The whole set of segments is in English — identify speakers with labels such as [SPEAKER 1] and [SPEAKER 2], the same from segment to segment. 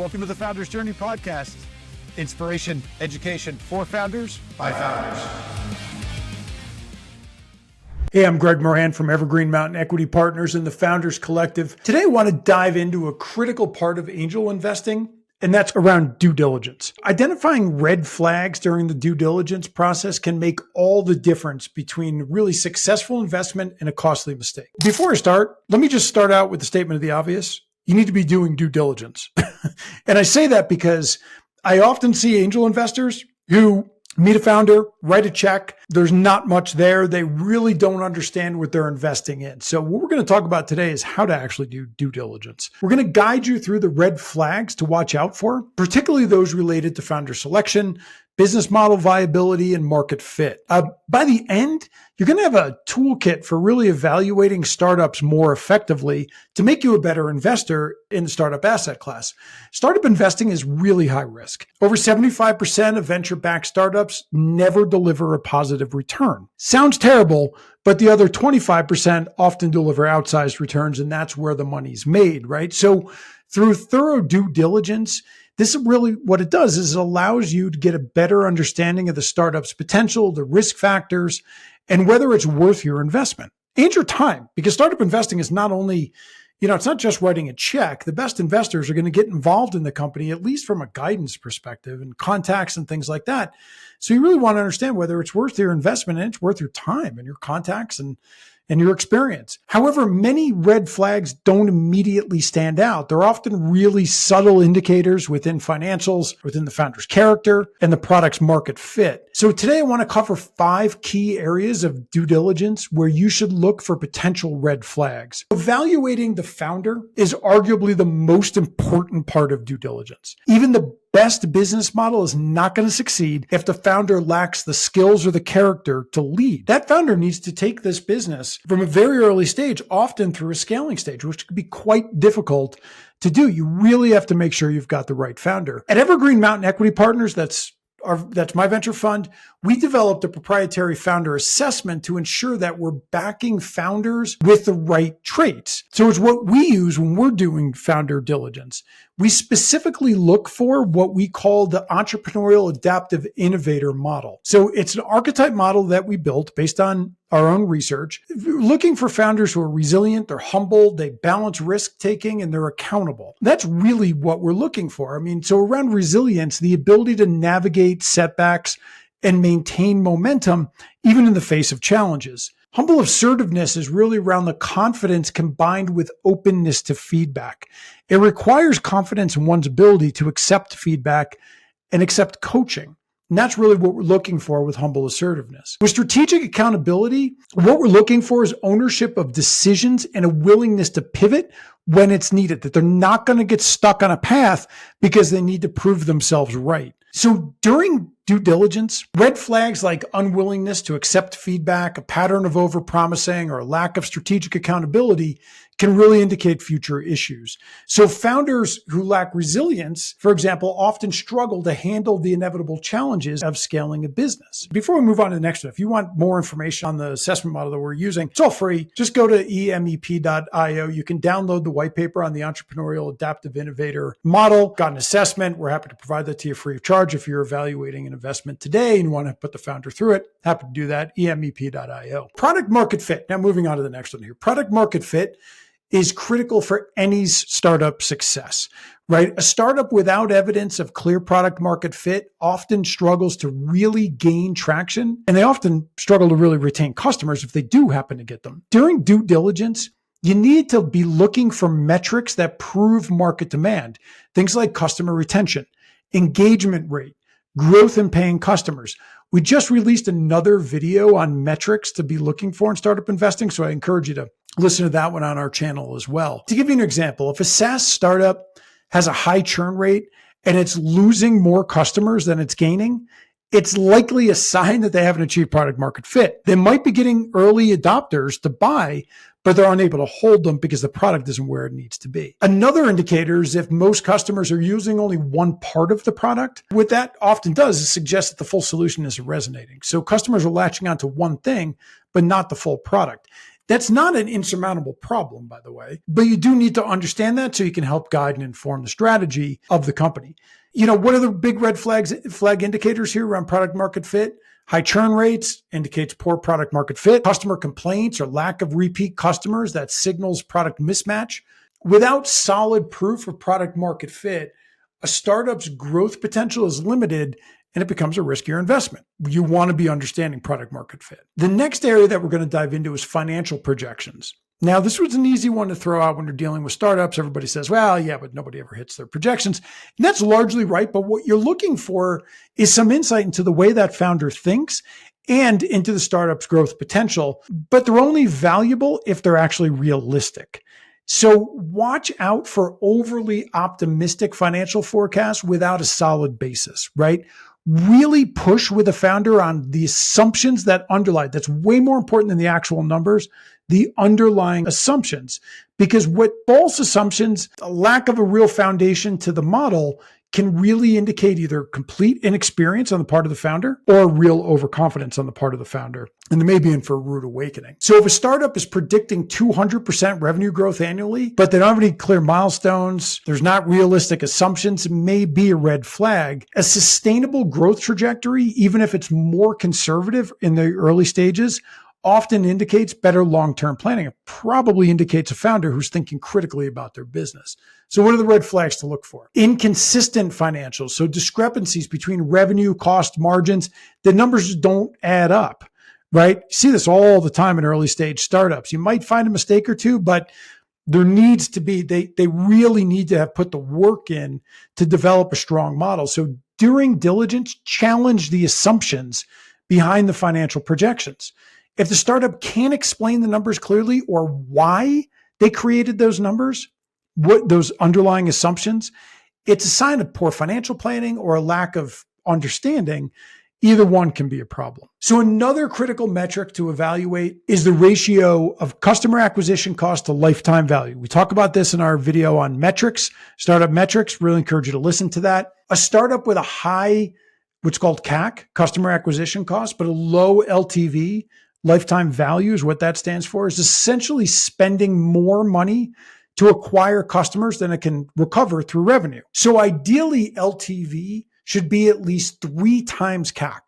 [SPEAKER 1] Welcome to the Founders Journey podcast. Inspiration, education for founders by founders.
[SPEAKER 2] Hey, I'm Greg Moran from Evergreen Mountain Equity Partners and the Founders Collective. Today, I want to dive into a critical part of angel investing, and that's around due diligence. Identifying red flags during the due diligence process can make all the difference between really successful investment and a costly mistake. Before I start, let me just start out with the statement of the obvious. You need to be doing due diligence. And I say that because I often see angel investors who meet a founder, write a check. There's not much there. They really don't understand what they're investing in. So what we're going to talk about today is how to actually do due diligence. We're going to guide you through the red flags to watch out for, particularly those related to founder selection, business model viability, and market fit. By the end, you're going to have a toolkit for really evaluating startups more effectively to make you a better investor in the startup asset class. Startup investing is really high risk. Over 75% of venture-backed startups never deliver a positive return. Sounds terrible, but the other 25% often deliver outsized returns, and that's where the money's made, right? So through thorough due diligence, this is really what it does is it allows you to get a better understanding of the startup's potential, the risk factors, and whether it's worth your investment and your time. Because startup investing is not only, it's not just writing a check. The best investors are going to get involved in the company, at least from a guidance perspective and contacts and things like that. So you really want to understand whether it's worth your investment and it's worth your time and your contacts and your experience. However, many red flags don't immediately stand out. They're often really subtle indicators within financials, within the founder's character, and the product's market fit. So today I want to cover 5 key areas of due diligence where you should look for potential red flags. Evaluating the founder is arguably the most important part of due diligence. Even the best business model is not going to succeed if the founder lacks the skills or the character to lead. That founder needs to take this business from a very early stage, often through a scaling stage, which can be quite difficult to do. You really have to make sure you've got the right founder. At Evergreen Mountain Equity Partners, that's my venture fund, we developed a proprietary founder assessment to ensure that we're backing founders with the right traits. So it's what we use when we're doing founder diligence. We specifically look for what we call the entrepreneurial adaptive innovator model. So it's an archetype model that we built based on our own research, looking for founders who are resilient, they're humble, they balance risk-taking, and they're accountable. That's really what we're looking for. So around resilience, the ability to navigate setbacks and maintain momentum, even in the face of challenges. Humble assertiveness is really around the confidence combined with openness to feedback. It requires confidence in one's ability to accept feedback and accept coaching. And that's really what we're looking for with humble assertiveness. With strategic accountability, what we're looking for is ownership of decisions and a willingness to pivot when it's needed, that they're not going to get stuck on a path because they need to prove themselves right. So during due diligence, red flags like unwillingness to accept feedback, a pattern of overpromising, or a lack of strategic accountability can really indicate future issues. So founders who lack resilience, for example, often struggle to handle the inevitable challenges of scaling a business. Before we move on to the next one, if you want more information on the assessment model that we're using, it's all free. Just go to emep.io. You can download the white paper on the entrepreneurial adaptive innovator model. Got an assessment. We're happy to provide that to you free of charge if you're evaluating an investment today and you want to put the founder through it. Happy to do that. emep.io. Product market fit. Now moving on to the next one here. Product market fit is critical for any startup success, right? A startup without evidence of clear product market fit often struggles to really gain traction, and they often struggle to really retain customers if they do happen to get them. During due diligence, you need to be looking for metrics that prove market demand, things like customer retention, engagement rate, growth in paying customers. We just released another video on metrics to be looking for in startup investing, so I encourage you to listen to that one on our channel as well. To give you an example, if a SaaS startup has a high churn rate and it's losing more customers than it's gaining, it's likely a sign that they haven't achieved product market fit. They might be getting early adopters to buy, but they're unable to hold them because the product isn't where it needs to be. Another indicator is if most customers are using only one part of the product. What that often does is suggest that the full solution isn't resonating. So customers are latching onto one thing, but not the full product. That's not an insurmountable problem, by the way, but you do need to understand that so you can help guide and inform the strategy of the company. What are the big red flag indicators here around product market fit? High churn rates indicates poor product market fit. Customer complaints or lack of repeat customers, that signals product mismatch. Without solid proof of product market fit, a startup's growth potential is limited and it becomes a riskier investment. You want to be understanding product market fit. The next area that we're going to dive into is financial projections. Now, this was an easy one to throw out when you're dealing with startups. Everybody says, well, yeah, but nobody ever hits their projections. And that's largely right. But what you're looking for is some insight into the way that founder thinks and into the startup's growth potential. But they're only valuable if they're actually realistic. So watch out for overly optimistic financial forecasts without a solid basis, right? Really push with a founder on the assumptions that underlie. That's way more important than the actual numbers, the underlying assumptions. Because what false assumptions, a lack of a real foundation to the model, can really indicate either complete inexperience on the part of the founder or real overconfidence on the part of the founder. And they may be in for a rude awakening. So if a startup is predicting 200% revenue growth annually, but they don't have any clear milestones, there's not realistic assumptions, it may be a red flag. A sustainable growth trajectory, even if it's more conservative in the early stages, often indicates better long-term planning. It probably indicates a founder who's thinking critically about their business. So what are the red flags to look for? Inconsistent financials. So discrepancies between revenue, cost, margins. The numbers just don't add up, right? You see this all the time in early stage startups. You might find a mistake or two, but there needs to be, they really need to have put the work in to develop a strong model. So during diligence, challenge the assumptions behind the financial projections. If the startup can't explain the numbers clearly or why they created those numbers, what those underlying assumptions, it's a sign of poor financial planning or a lack of understanding. Either one can be a problem. So another critical metric to evaluate is the ratio of customer acquisition cost to lifetime value. We talk about this in our video on metrics, startup metrics. Really encourage you to listen to that. A startup with a high, what's called CAC, customer acquisition cost, but a low LTV, lifetime value is what that stands for, is essentially spending more money to acquire customers than it can recover through revenue. So ideally, LTV should be at least 3 times CAC,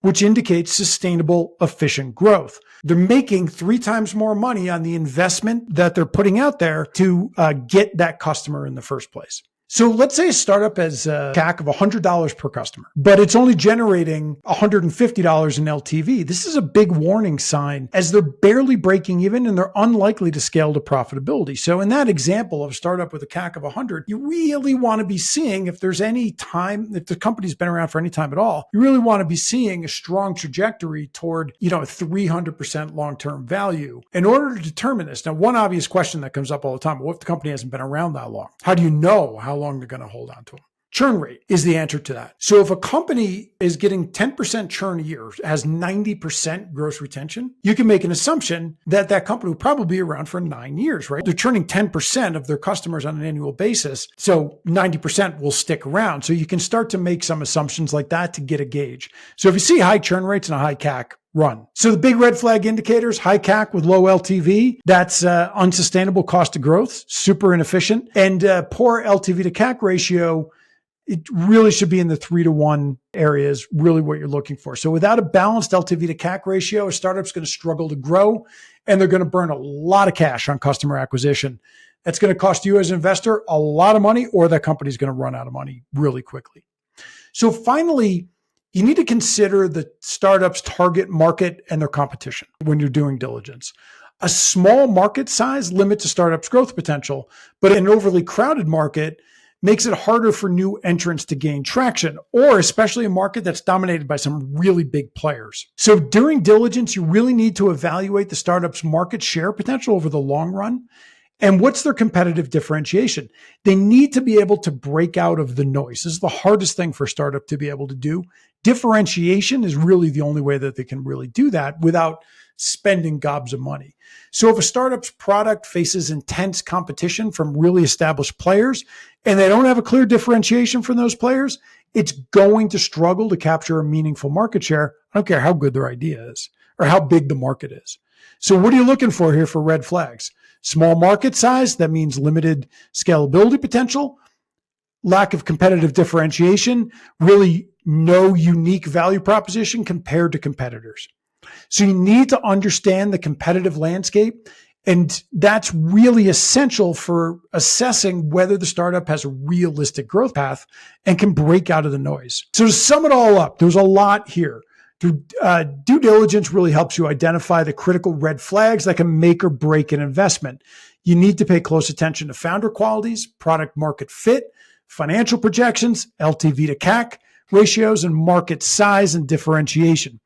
[SPEAKER 2] which indicates sustainable, efficient growth. They're making 3 times more money on the investment that they're putting out there to get that customer in the first place. So let's say a startup has a CAC of $100 per customer, but it's only generating $150 in LTV. This is a big warning sign as they're barely breaking even and they're unlikely to scale to profitability. So in that example of a startup with a CAC of 100, you really want to be seeing if there's any time, if the company's been around for any time at all, you really want to be seeing a strong trajectory toward, a 300% long-term value in order to determine this. Now, one obvious question that comes up all the time, what if the company hasn't been around that long? How do you know how long they're going to hold on to them? Churn rate is the answer to that. So if a company is getting 10% churn a year, has 90% gross retention, you can make an assumption that that company will probably be around for 9 years, right? They're churning 10% of their customers on an annual basis. So 90% will stick around. So you can start to make some assumptions like that to get a gauge. So if you see high churn rates and a high CAC, run. So the big red flag indicators, high CAC with low LTV, that's unsustainable cost of growth, super inefficient, and poor LTV to CAC ratio, it really should be in the 3-to-1 areas, really what you're looking for. So without a balanced LTV to CAC ratio, a startup's going to struggle to grow and they're going to burn a lot of cash on customer acquisition. That's going to cost you as an investor a lot of money, or that company's going to run out of money really quickly. So finally, you need to consider the startup's target market and their competition when you're doing diligence. A small market size limits a startup's growth potential, but an overly crowded market makes it harder for new entrants to gain traction, or especially a market that's dominated by some really big players. So during diligence, you really need to evaluate the startup's market share potential over the long run. And what's their competitive differentiation? They need to be able to break out of the noise. This is the hardest thing for a startup to be able to do. Differentiation is really the only way that they can really do that without spending gobs of money. So if a startup's product faces intense competition from really established players and they don't have a clear differentiation from those players, it's going to struggle to capture a meaningful market share. I don't care how good their idea is or how big the market is. So what are you looking for here for red flags? Small market size, that means limited scalability potential, lack of competitive differentiation, really no unique value proposition compared to competitors. So you need to understand the competitive landscape. And that's really essential for assessing whether the startup has a realistic growth path and can break out of the noise. So to sum it all up, there's a lot here. Due diligence really helps you identify the critical red flags that can make or break an investment. You need to pay close attention to founder qualities, product market fit, financial projections, LTV to CAC ratios, and market size and differentiation.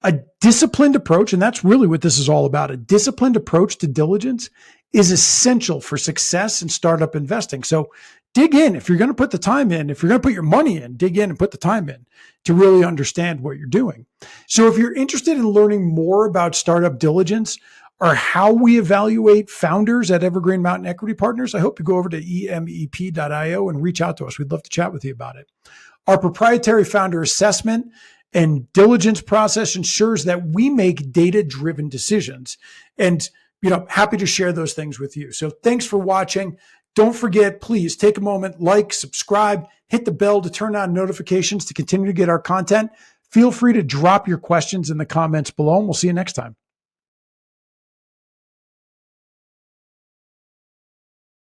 [SPEAKER 2] A disciplined approach, and that's really what this is all about, a disciplined approach to diligence is essential for success in startup investing. So dig in. If you're going to put the time in, if you're going to put your money in, dig in and put the time in to really understand what you're doing. So if you're interested in learning more about startup diligence or how we evaluate founders at Evergreen Mountain Equity Partners, I hope you go over to emep.io and reach out to us. We'd love to chat with you about it. Our proprietary founder assessment and diligence process ensures that we make data-driven decisions, and happy to share those things with you. So thanks for watching. Don't forget, please take a moment, like, subscribe, hit the bell to turn on notifications to continue to get our content. Feel free to drop your questions in the comments below, and we'll see you next time.